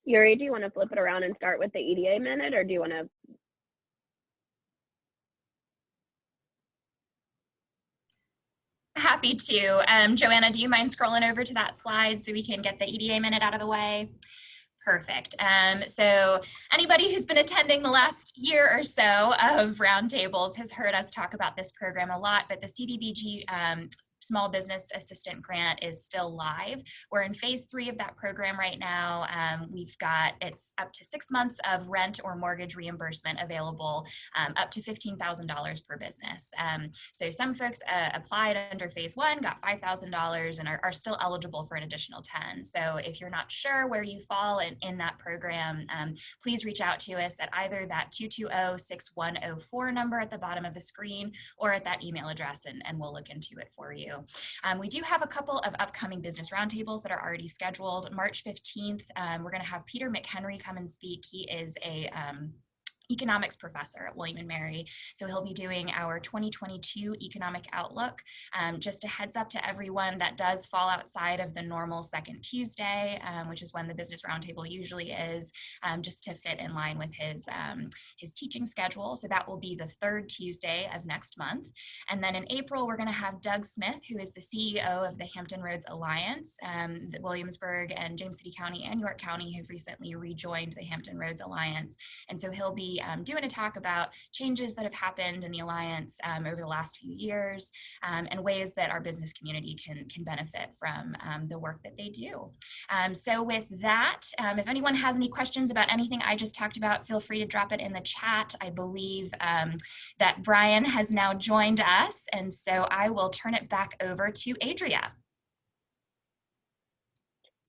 Yuri, do you want to flip it around and start with the EDA minute, or do you want to? Happy to. Joanna, do you mind scrolling over to that slide so we can get the EDA minute out of the way? Perfect. So anybody who's been attending the last year or so of roundtables has heard us talk about this program a lot, but the CDBG Small Business Assistant Grant is still live. We're in phase 3 of that program right now. It's up to 6 months of rent or mortgage reimbursement available, up to $15,000 per business. So some folks applied under phase 1, got $5,000 and are still eligible for an additional 10. So if you're not sure where you fall in that program, please reach out to us at either that 220-6104 number at the bottom of the screen or at that email address, and we'll look into it for you. We do have a couple of upcoming business roundtables that are already scheduled. March 15th, we're going to have Peter McHenry come and speak. He is a economics professor at William & Mary. So he'll be doing our 2022 economic outlook. Just a heads up to everyone, that does fall outside of the normal second Tuesday, which is when the business roundtable usually is, just to fit in line with his teaching schedule. So that will be the third Tuesday of next month. And then in April, we're going to have Doug Smith, who is the CEO of the Hampton Roads Alliance. Williamsburg and James City County and York County have recently rejoined the Hampton Roads Alliance. And so he'll be doing a talk about changes that have happened in the Alliance over the last few years, and ways that our business community can benefit from the work that they do. So with that, if anyone has any questions about anything I just talked about, feel free to drop it in the chat. I believe that Brian has now joined us, and so I will turn it back over to Adria.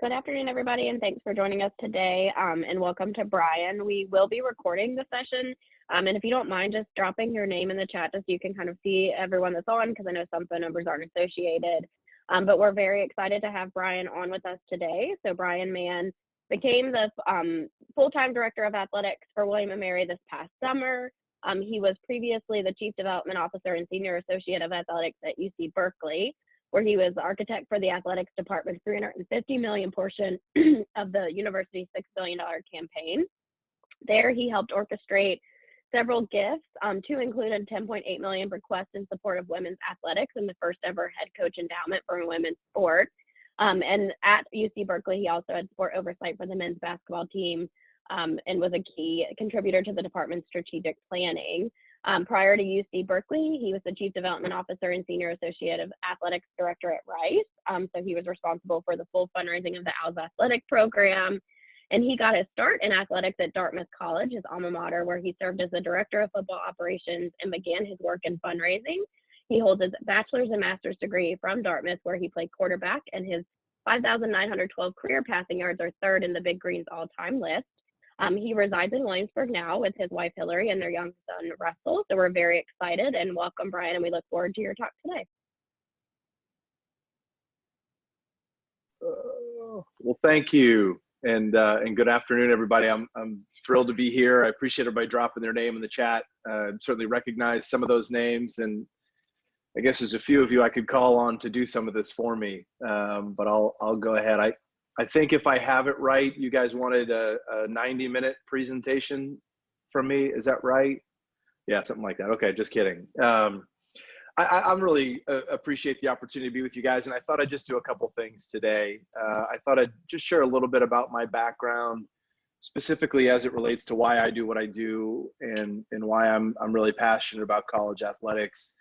Good afternoon, everybody, and thanks for joining us today, and welcome to Brian. We will be recording the session, and if you don't mind just dropping your name in the chat just so you can kind of see everyone that's on, because I know some phone numbers aren't associated, but we're very excited to have Brian on with us today. So Brian Mann became the full-time director of athletics for William & Mary this past summer. He was previously the chief development officer and senior associate of athletics at UC Berkeley, where he was architect for the athletics department's $350 million portion of the university's $6 billion campaign. There, he helped orchestrate several gifts, to include a $10.8 million request in support of women's athletics and the first ever head coach endowment for women's sport. And at UC Berkeley, he also had sport oversight for the men's basketball team, and was a key contributor to the department's strategic planning. Prior to UC Berkeley, he was the chief development officer and senior associate of athletics director at Rice. So he was responsible for the full fundraising of the Owls athletic program. And he got his start in athletics at Dartmouth College, his alma mater, where he served as the director of football operations and began his work in fundraising. He holds his bachelor's and master's degree from Dartmouth, where he played quarterback, and his 5,912 career passing yards are third in the Big Green's all-time list. He resides in Williamsburg now with his wife Hillary and their young son Russell. So we're very excited, and welcome, Brian, and we look forward to your talk today. Well, thank you, and good afternoon, everybody. I'm thrilled to be here. I appreciate everybody dropping their name in the chat. Certainly recognize some of those names, and I guess there's a few of you I could call on to do some of this for me, but I'll go ahead. I think if I have it right, you guys wanted a 90-minute presentation from me. Is that right? Yeah, something like that. Okay, just kidding. I'm really appreciate the opportunity to be with you guys, and I thought I'd just do a couple things today. I thought I'd just share a little bit about my background, specifically as it relates to why I do what I do and why I'm really passionate about college athletics.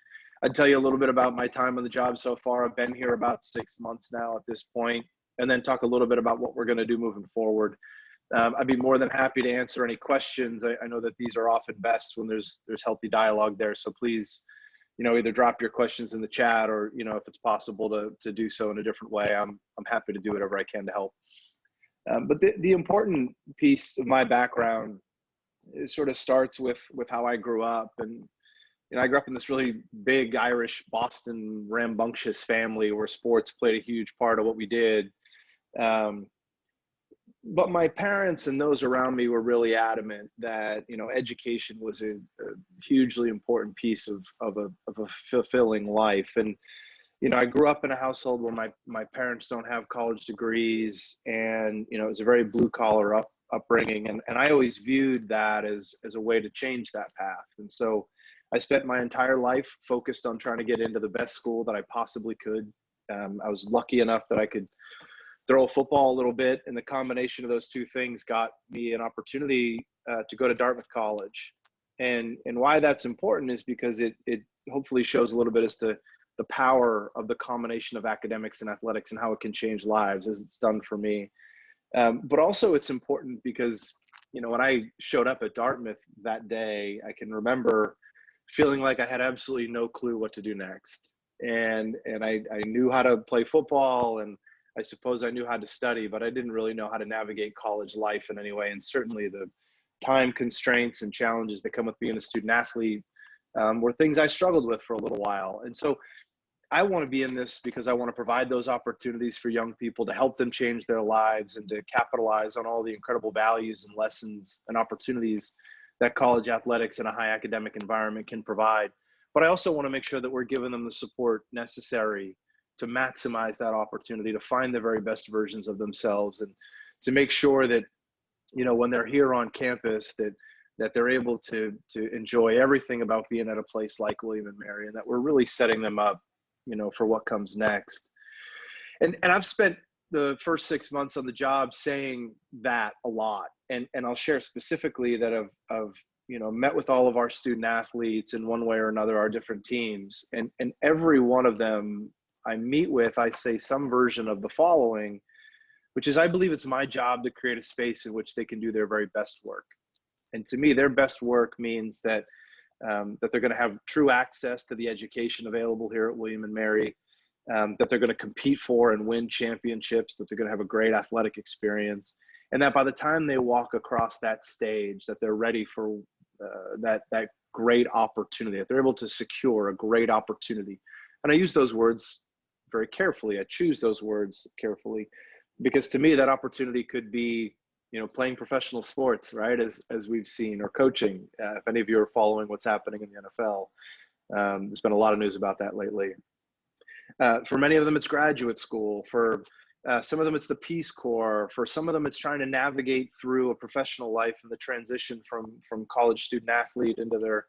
I'd tell you a little bit about my time on the job so far. I've been here about 6 months now at this point, and then talk a little bit about what we're going to do moving forward. I'd be more than happy to answer any questions. I know that these are often best when there's healthy dialogue there. So please, either drop your questions in the chat, or, if it's possible to do so in a different way, I'm happy to do whatever I can to help. But the important piece of my background, it sort of starts with how I grew up. And I grew up in this really big Irish Boston rambunctious family where sports played a huge part of what we did. But my parents and those around me were really adamant that, education was a hugely important piece of a fulfilling life. And, I grew up in a household where my parents don't have college degrees, and, it was a very blue collar upbringing. And I always viewed that as a way to change that path. And so I spent my entire life focused on trying to get into the best school that I possibly could. I was lucky enough that I could throw a football a little bit, and the combination of those two things got me an opportunity to go to Dartmouth College. And why that's important is because it hopefully shows a little bit as to the power of the combination of academics and athletics and how it can change lives, as it's done for me. But also it's important because, when I showed up at Dartmouth that day, I can remember feeling like I had absolutely no clue what to do next. And I knew how to play football, and I suppose I knew how to study, but I didn't really know how to navigate college life in any way. And certainly the time constraints and challenges that come with being a student athlete were things I struggled with for a little while. And so I want to be in this because I want to provide those opportunities for young people to help them change their lives and to capitalize on all the incredible values and lessons and opportunities that college athletics in a high academic environment can provide. But I also want to make sure that we're giving them the support necessary to maximize that opportunity, to find the very best versions of themselves, and to make sure that, when they're here on campus, that they're able to enjoy everything about being at a place like William and Mary, and that we're really setting them up, for what comes next. And I've spent the first 6 months on the job saying that a lot. And I'll share specifically that I've met with all of our student athletes in one way or another, our different teams, and every one of them I meet with, I say some version of the following, which is, I believe it's my job to create a space in which they can do their very best work. And to me, their best work means that that they're going to have true access to the education available here at William and Mary, that they're going to compete for and win championships, that they're going to have a great athletic experience, and that by the time they walk across that stage, that they're ready for that great opportunity, that they're able to secure a great opportunity. And I use those words very carefully. I choose those words carefully because to me, that opportunity could be, playing professional sports, right? As we've seen, or coaching. If any of you are following what's happening in the NFL, there's been a lot of news about that lately. For many of them, it's graduate school. For some of them, it's the Peace Corps. For some of them, it's trying to navigate through a professional life and the transition from college student athlete into the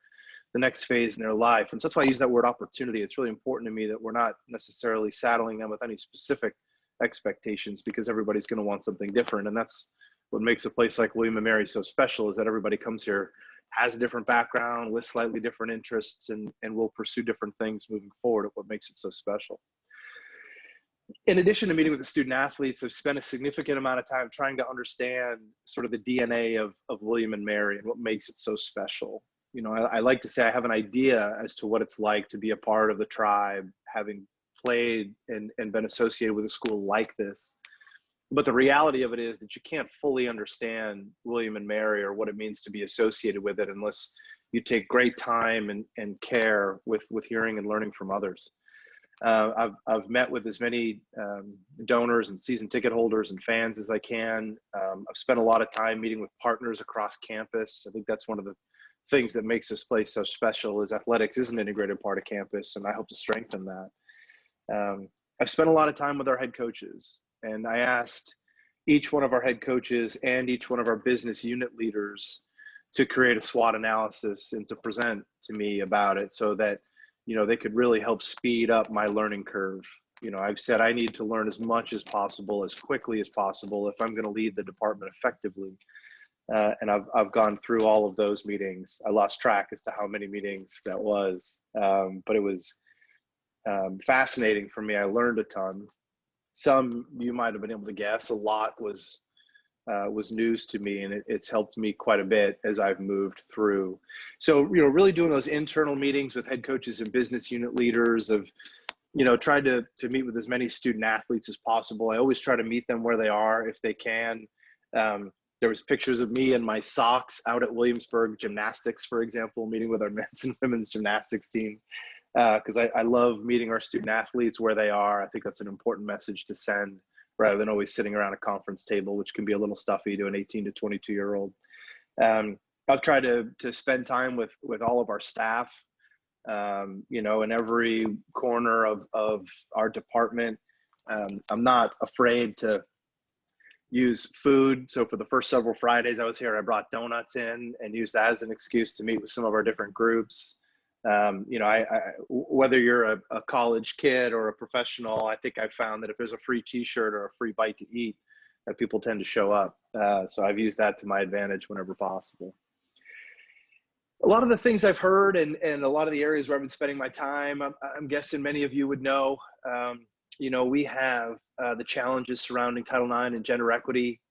next phase in their life. And so that's why I use that word opportunity. It's really important to me that we're not necessarily saddling them with any specific expectations, because everybody's going to want something different. And that's what makes a place like William and Mary so special, is that everybody comes here, has a different background, with slightly different interests, and will pursue different things moving forward. At what makes it so special. In addition to meeting with the student athletes, I've spent a significant amount of time trying to understand sort of the DNA of William and Mary and what makes it so special. I like to say I have an idea as to what it's like to be a part of the tribe, having played and been associated with a school like this. But the reality of it is that you can't fully understand William and Mary or what it means to be associated with it unless you take great time and care with hearing and learning from others. I've met with as many donors and season ticket holders and fans as I can. I've spent a lot of time meeting with partners across campus. I think that's one of the things that makes this place so special, is athletics is an integrated part of campus, and I hope to strengthen that. I've spent a lot of time with our head coaches, and I asked each one of our head coaches and each one of our business unit leaders to create a SWOT analysis and to present to me about it, so that they could really help speed up my learning curve. I've said I need to learn as much as possible, as quickly as possible, if I'm going to lead the department effectively. And I've gone through all of those meetings. I lost track as to how many meetings that was, but it was fascinating for me. I learned a ton. Some you might have been able to guess. A lot was news to me, and it's helped me quite a bit as I've moved through. So, really doing those internal meetings with head coaches and business unit leaders, of, tried to meet with as many student athletes as possible. I always try to meet them where they are if they can. There was pictures of me in my socks out at Williamsburg gymnastics, for example, meeting with our men's and women's gymnastics team, because I love meeting our student athletes where they are. I think that's an important message to send, rather than always sitting around a conference table, which can be a little stuffy to an 18 to 22-year-old. I've tried to spend time with all of our staff, in every corner of our department. I'm not afraid to, use food. So for the first several Fridays I was here, I brought donuts in and used that as an excuse to meet with some of our different groups. You know, whether you're a college kid or a professional, I think I've found that if there's a free t-shirt or a free bite to eat, that people tend to show up. So I've used that to my advantage whenever possible. A lot of the things I've heard and a lot of the areas where I've been spending my time, I'm guessing many of you would know, you know, we have the challenges surrounding Title IX and gender equity.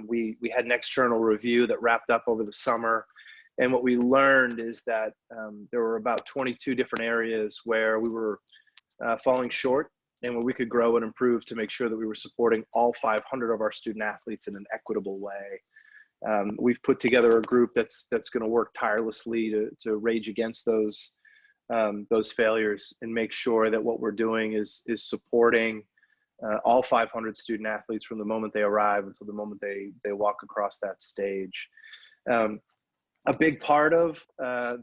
We had an external review that wrapped up over the summer. And what we learned is that there were about 22 different areas where we were falling short and where we could grow and improve to make sure that we were supporting all 500 of our student athletes in an equitable way. We've put together a group that's going to work tirelessly to rage against those failures and make sure that what we're doing is supporting all 500 student athletes from the moment they arrive until the moment they walk across that stage. A big part of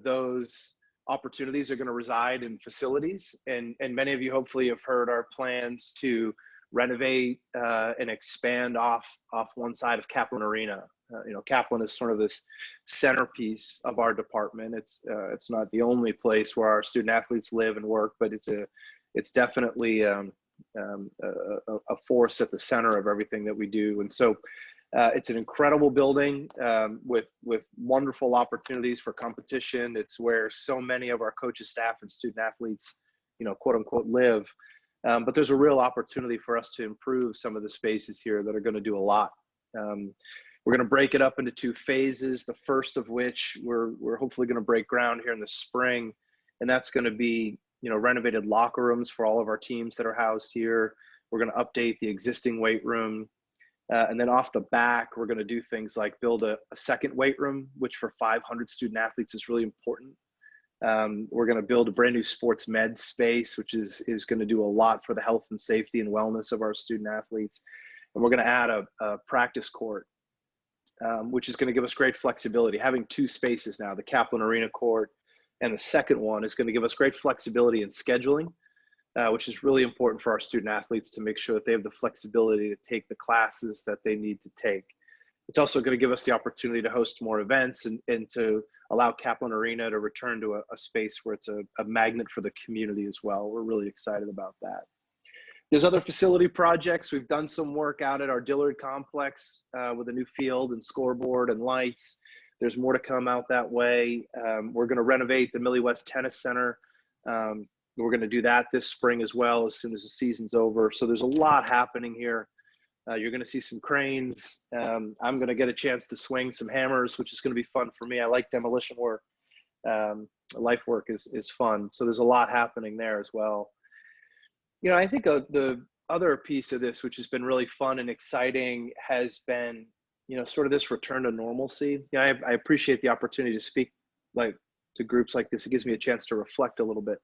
those opportunities are going to reside in facilities, and many of you hopefully have heard our plans to renovate and expand off one side of Kaplan Arena. You know, Kaplan is sort of this centerpiece of our department. It's not the only place where our student athletes live and work, but it's definitely a force at the center of everything that we do. And so it's an incredible building with wonderful opportunities for competition. It's where so many of our coaches, staff, and student athletes, you know, quote unquote, live. But there's a real opportunity for us to improve some of the spaces here that are going to do a lot. We're going to break it up into 2 phases, the first of which we're hopefully going to break ground here in the spring. And that's going to be, you know, renovated locker rooms for all of our teams that are housed here. We're going to update the existing weight room. And then off the back, we're going to do things like build a second weight room, which for 500 student athletes is really important. We're going to build a brand new sports med space, which is going to do a lot for the health and safety and wellness of our student athletes. And we're going to add a practice court, which is going to give us great flexibility. Having 2 spaces now, the Kaplan Arena court and the second one, is going to give us great flexibility in scheduling, which is really important for our student athletes to make sure that they have the flexibility to take the classes that they need to take. It's also going to give us the opportunity to host more events and to allow Kaplan Arena to return to a space where it's a magnet for the community as well. We're really excited about that. There's other facility projects. We've done some work out at our Dillard complex with a new field and scoreboard and lights. There's more to come out that way. We're going to renovate the Millie West Tennis Center. We're going to do that this spring as well as soon as the season's over. So there's a lot happening here. You're going to see some cranes. I'm going to get a chance to swing some hammers, which is going to be fun for me. I like demolition work. Life work is fun. So there's a lot happening there as well. You know, I think the other piece of this, which has been really fun and exciting, has been, you know, sort of this return to normalcy. You know, I appreciate the opportunity to speak to groups like this. It gives me a chance to reflect a little bit.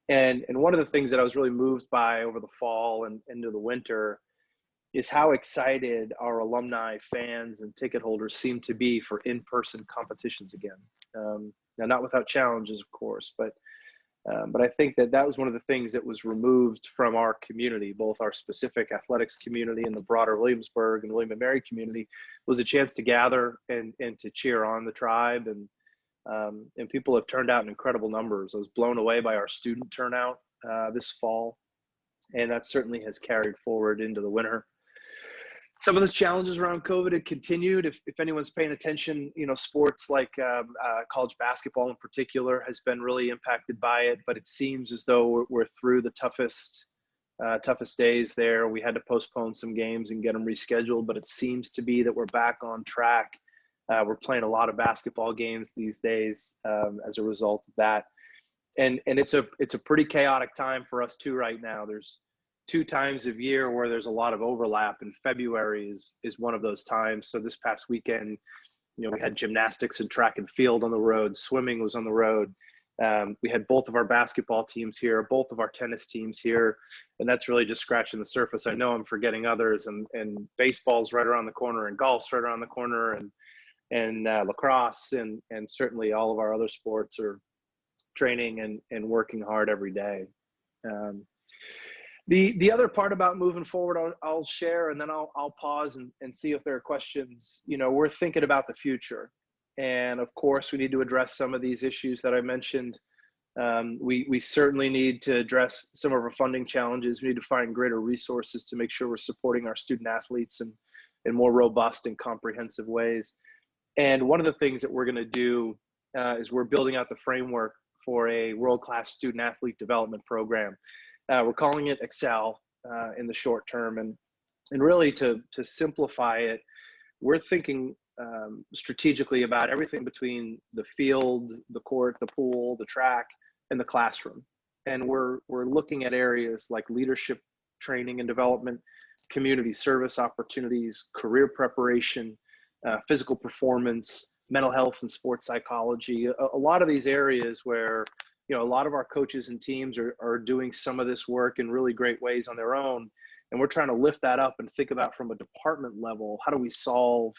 And one of the things that I was really moved by over the fall and into the winter is how excited our alumni, fans, and ticket holders seem to be for in-person competitions again. Now, not without challenges, of course, but I think that was one of the things that was removed from our community, both our specific athletics community and the broader Williamsburg and William and Mary community, was a chance to gather and to cheer on the tribe. And people have turned out in incredible numbers. I was blown away by our student turnout this fall, and that certainly has carried forward into the winter. Some of the challenges around COVID have continued. If anyone's paying attention, you know, sports like college basketball in particular has been really impacted by it, but it seems as though we're through the toughest days there. We had to postpone some games and get them rescheduled, but it seems to be that we're back on track. We're playing a lot of basketball games these days as a result of that. And it's a pretty chaotic time for us too right now. There's 2 times of year where there's a lot of overlap, and February is one of those times. So this past weekend, you know, we had gymnastics and track and field on the road, swimming was on the road. We had both of our basketball teams here, both of our tennis teams here, and that's really just scratching the surface. I know I'm forgetting others, and baseball's right around the corner, and golf's right around the corner, and lacrosse, and certainly all of our other sports are training and working hard every day. The other part about moving forward, I'll share, and then I'll pause and see if there are questions. You know, we're thinking about the future, and of course, we need to address some of these issues that I mentioned. We certainly need to address some of our funding challenges. We need to find greater resources to make sure we're supporting our student athletes in more robust and comprehensive ways. And one of the things that we're going to do is we're building out the framework for a world-class student athlete development program. We're calling it Excel in the short term, and really to simplify it, we're thinking strategically about everything between the field, the court, the pool, the track, and the classroom. And we're looking at areas like leadership training and development, community service opportunities, career preparation, physical performance, mental health and sports psychology, a lot of these areas where, you know, a lot of our coaches and teams are doing some of this work in really great ways on their own. And we're trying to lift that up and think about from a department level, how do we solve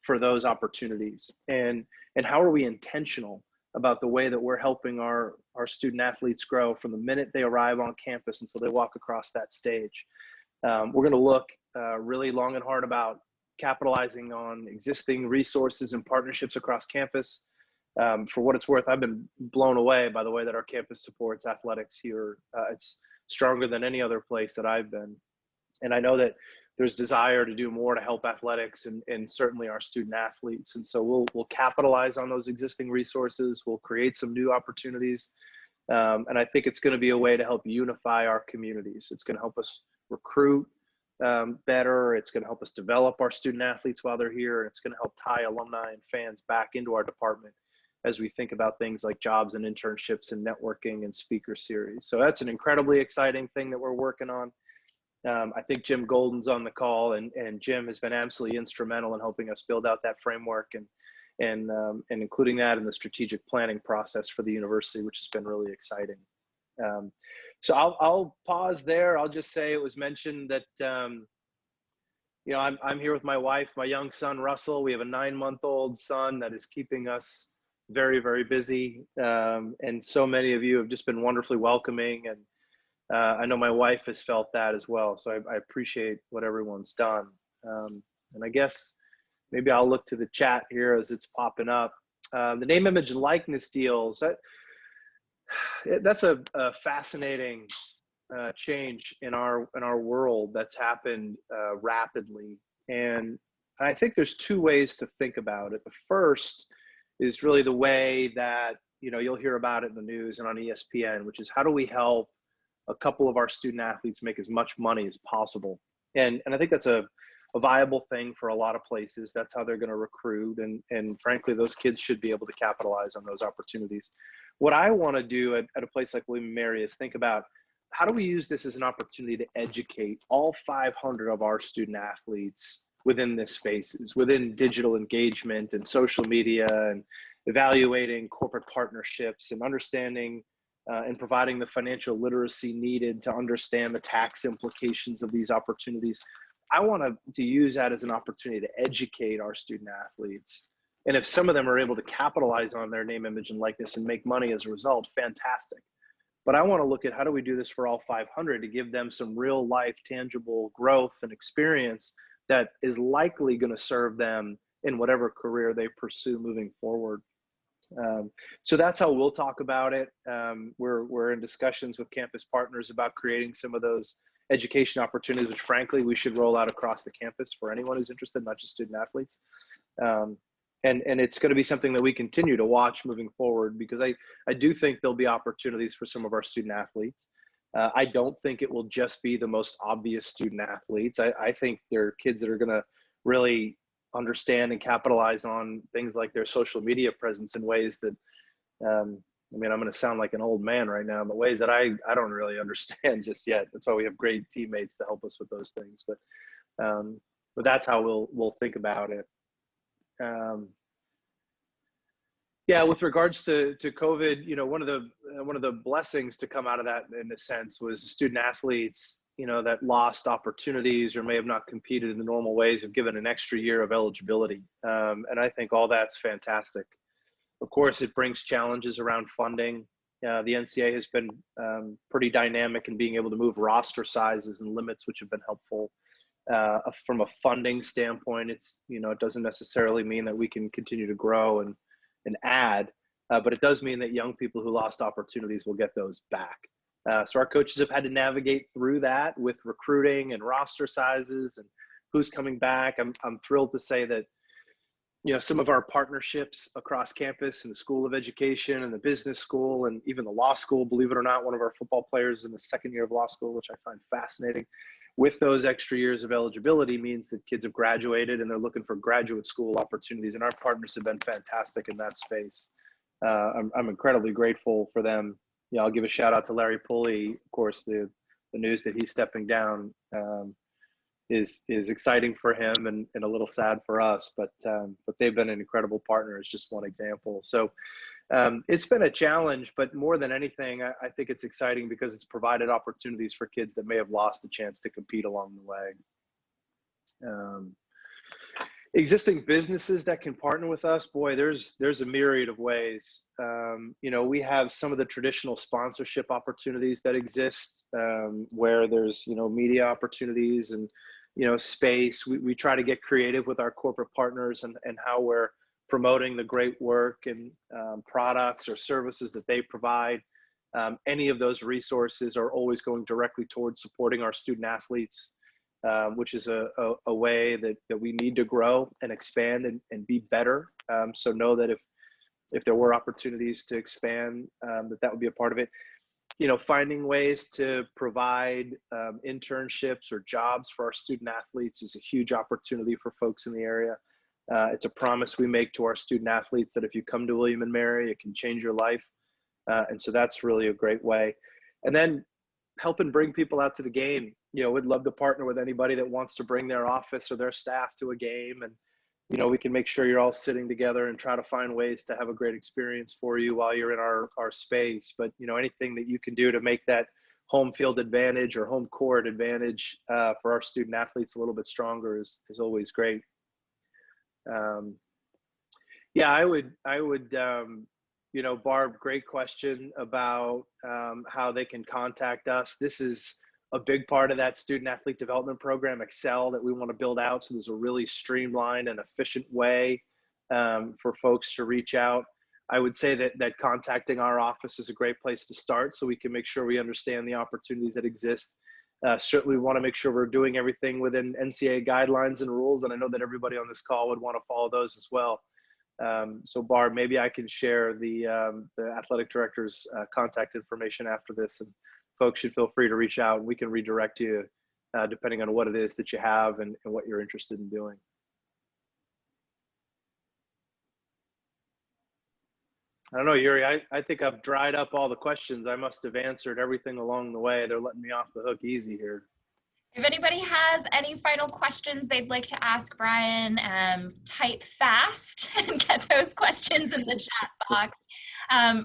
for those opportunities? And how are we intentional about the way that we're helping our student athletes grow from the minute they arrive on campus until they walk across that stage? We're going to look really long and hard about capitalizing on existing resources and partnerships across campus. For what it's worth, I've been blown away by the way that our campus supports athletics here. It's stronger than any other place that I've been. And I know that there's desire to do more to help athletics and certainly our student athletes. And so we'll capitalize on those existing resources. We'll create some new opportunities. And I think it's going to be a way to help unify our communities. It's going to help us recruit better. It's going to help us develop our student athletes while they're here. It's going to help tie alumni and fans back into our department as we think about things like jobs and internships and networking and speaker series. So that's an incredibly exciting thing that we're working on. I think Jim Golden's on the call, and Jim has been absolutely instrumental in helping us build out that framework and including that in the strategic planning process for the university, which has been really exciting. So I'll pause there. I'll just say it was mentioned that you know, I'm here with my wife, my young son Russell. We have a 9-month-old son that is keeping us very, very busy, and so many of you have just been wonderfully welcoming, and I know my wife has felt that as well. So I appreciate what everyone's done. And I guess maybe I'll look to the chat here as it's popping up. The name, image, and likeness deals, that's a fascinating change in our world that's happened rapidly. And I think there's two ways to think about it. The first is really the way that, you know, you'll hear about it in the news and on ESPN, which is how do we help a couple of our student athletes make as much money as possible? And I think that's a viable thing for a lot of places. That's how they're going to recruit. And frankly, those kids should be able to capitalize on those opportunities. What I want to do at a place like William & Mary is think about how do we use this as an opportunity to educate all 500 of our student athletes within this spaces, within digital engagement and social media, and evaluating corporate partnerships and understanding and providing the financial literacy needed to understand the tax implications of these opportunities. I want to use that as an opportunity to educate our student athletes. And if some of them are able to capitalize on their name, image, and likeness and make money as a result, fantastic. But I want to look at how do we do this for all 500 to give them some real life, tangible growth and experience that is likely going to serve them in whatever career they pursue moving forward. So that's how we'll talk about it. We're in discussions with campus partners about creating some of those education opportunities, which frankly, we should roll out across the campus for anyone who's interested, not just student athletes. And it's going to be something that we continue to watch moving forward, because I do think there'll be opportunities for some of our student athletes. I don't think it will just be the most obvious student athletes. I think there are kids that are going to really understand and capitalize on things like their social media presence in ways that, I mean, I'm going to sound like an old man right now, in the ways that I don't really understand just yet. That's why we have great teammates to help us with those things. But that's how we'll think about it. Yeah, with regards to COVID, you know, one of the blessings to come out of that, in a sense, was student athletes, you know, that lost opportunities or may have not competed in the normal ways, have given an extra year of eligibility. And I think all that's fantastic. Of course, it brings challenges around funding. The NCAA has been pretty dynamic in being able to move roster sizes and limits, which have been helpful. From a funding standpoint, it's, it doesn't necessarily mean that we can continue to grow and add, but it does mean that young people who lost opportunities will get those back. So our coaches have had to navigate through that with recruiting and roster sizes and who's coming back. I'm thrilled to say that, some of our partnerships across campus and the School of Education and the business school and even the law school, believe it or not, one of our football players in the second year of law school, which I find fascinating, with those extra years of eligibility means that kids have graduated and they're looking for graduate school opportunities. And our partners have been fantastic in that space. I'm incredibly grateful for them. I'll give a shout out to Larry Pulley. Of course, the news that he's stepping down is exciting for him and a little sad for us, but they've been an incredible partner. It's just one example. So it's been a challenge, but more than anything, I think it's exciting because it's provided opportunities for kids that may have lost a chance to compete along the way. Existing businesses that can partner with us, boy, there's a myriad of ways. We have some of the traditional sponsorship opportunities that exist, where there's, media opportunities and, space. We try to get creative with our corporate partners and how we're promoting the great work and products or services that they provide. Any of those resources are always going directly towards supporting our student athletes, which is a way that we need to grow and expand and be better. So know that if there were opportunities to expand, that would be a part of it. Finding ways to provide internships or jobs for our student athletes is a huge opportunity for folks in the area. It's a promise we make to our student athletes that if you come to William & Mary, it can change your life. And so that's really a great way. And then helping bring people out to the game. We'd love to partner with anybody that wants to bring their office or their staff to a game. And, we can make sure you're all sitting together and try to find ways to have a great experience for you while you're in our space. But, anything that you can do to make that home field advantage or home court advantage for our student athletes a little bit stronger is always great. I would, Barb, great question about how they can contact us. This is a big part of that student athlete development program, Excel, that we want to build out. So there's a really streamlined and efficient way for folks to reach out. I would say that contacting our office is a great place to start so we can make sure we understand the opportunities that exist. Certainly we want to make sure we're doing everything within NCAA guidelines and rules. And I know that everybody on this call would want to follow those as well. So Barb, maybe I can share the athletic director's contact information after this, and folks should feel free to reach out and we can redirect you depending on what it is that you have and what you're interested in doing. I don't know, Yuri, I think I've dried up all the questions. I must have answered everything along the way. They're letting me off the hook easy here. If anybody has any final questions they'd like to ask Brian, type fast and get those questions in the chat box.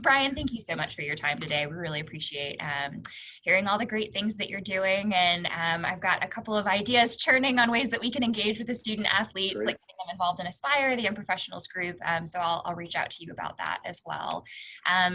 Brian, thank you so much for your time today. We really appreciate hearing all the great things that you're doing. And I've got a couple of ideas churning on ways that we can engage with the student athletes, Great. like getting them involved in Aspire, the Young Professionals group. So I'll reach out to you about that as well.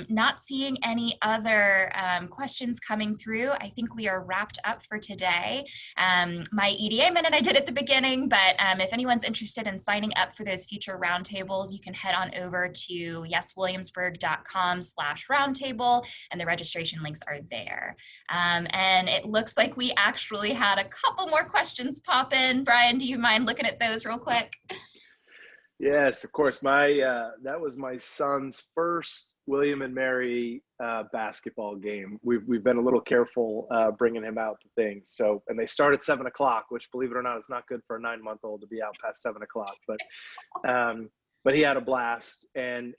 Not seeing any other questions coming through. I think we are wrapped up for today. My EDA minute I did at the beginning, but if anyone's interested in signing up for those future roundtables, you can head on over to yeswilliamsburg.com/roundtable, and the registration links are there. And it looks like we actually had a couple more questions pop in. Brian, do you mind looking at those real quick? Yes, of course. That was my son's first William & Mary basketball game. We've been a little careful bringing him out to things. So, and they start at 7 o'clock, which, believe it or not, is not good for a 9-month-old to be out past 7 o'clock. But he had a blast. And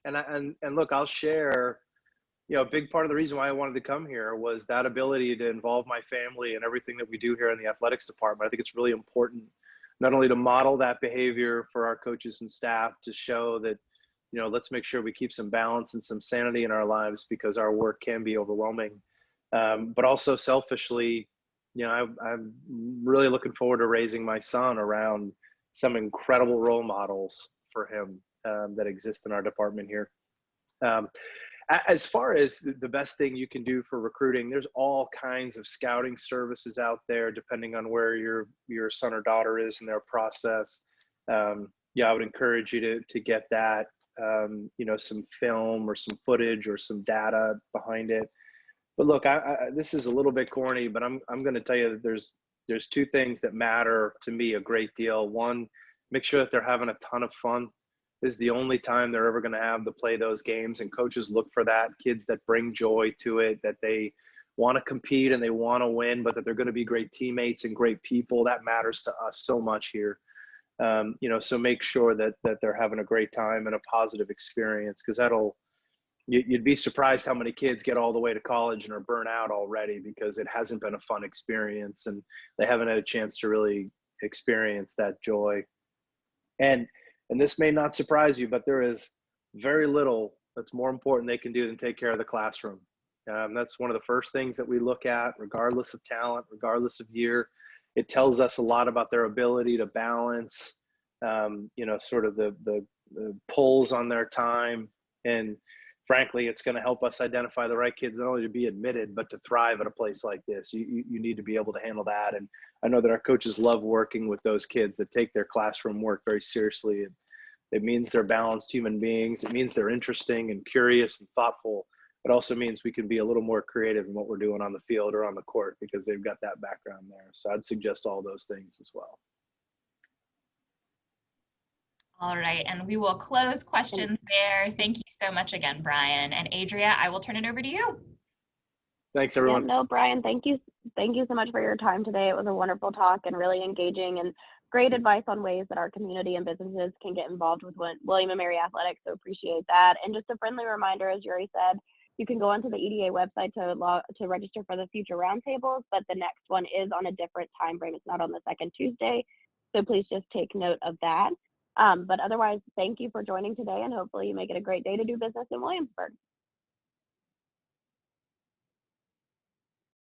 look, I'll share. A big part of the reason why I wanted to come here was that ability to involve my family and everything that we do here in the athletics department. I think it's really important not only to model that behavior for our coaches and staff, to show that, let's make sure we keep some balance and some sanity in our lives because our work can be overwhelming. But also selfishly, I'm really looking forward to raising my son around some incredible role models for him that exist in our department here. As far as the best thing you can do for recruiting, there's all kinds of scouting services out there, depending on where your son or daughter is in their process. Yeah, I would encourage you to get that, some film or some footage or some data behind it. But look, this is a little bit corny, but I'm going to tell you that there's two things that matter to me a great deal. One, make sure that they're having a ton of fun. This is the only time they're ever going to have to play those games, and coaches look for that. Kids that bring joy to it, that they want to compete and they want to win, but that they're going to be great teammates and great people. That matters to us so much here. So make sure that they're having a great time and a positive experience, because you'd be surprised how many kids get all the way to college and are burnt out already because it hasn't been a fun experience and they haven't had a chance to really experience that joy. And this may not surprise you, but there is very little that's more important they can do than take care of the classroom. That's one of the first things that we look at, regardless of talent, regardless of year. It tells us a lot about their ability to balance, sort of the pulls on their time. And frankly, it's going to help us identify the right kids, not only to be admitted, but to thrive at a place like this. You need to be able to handle that. And I know that our coaches love working with those kids that take their classroom work very seriously. And it means they're balanced human beings. It means they're interesting and curious and thoughtful. It also means we can be a little more creative in what we're doing on the field or on the court because they've got that background there. So I'd suggest all those things as well. All right, and we will close questions there. Thank you so much again, Brian. And Adria, I will turn it over to you. Thanks, everyone. Yeah, no, Brian, thank you so much for your time today. It was a wonderful talk and really engaging and great advice on ways that our community and businesses can get involved with William and Mary Athletics, so appreciate that. And just a friendly reminder, as Yuri said, you can go onto the EDA website to register for the future roundtables, but the next one is on a different time frame. It's not on the second Tuesday, so please just take note of that. But otherwise, thank you for joining today, and hopefully you make it a great day to do business in Williamsburg.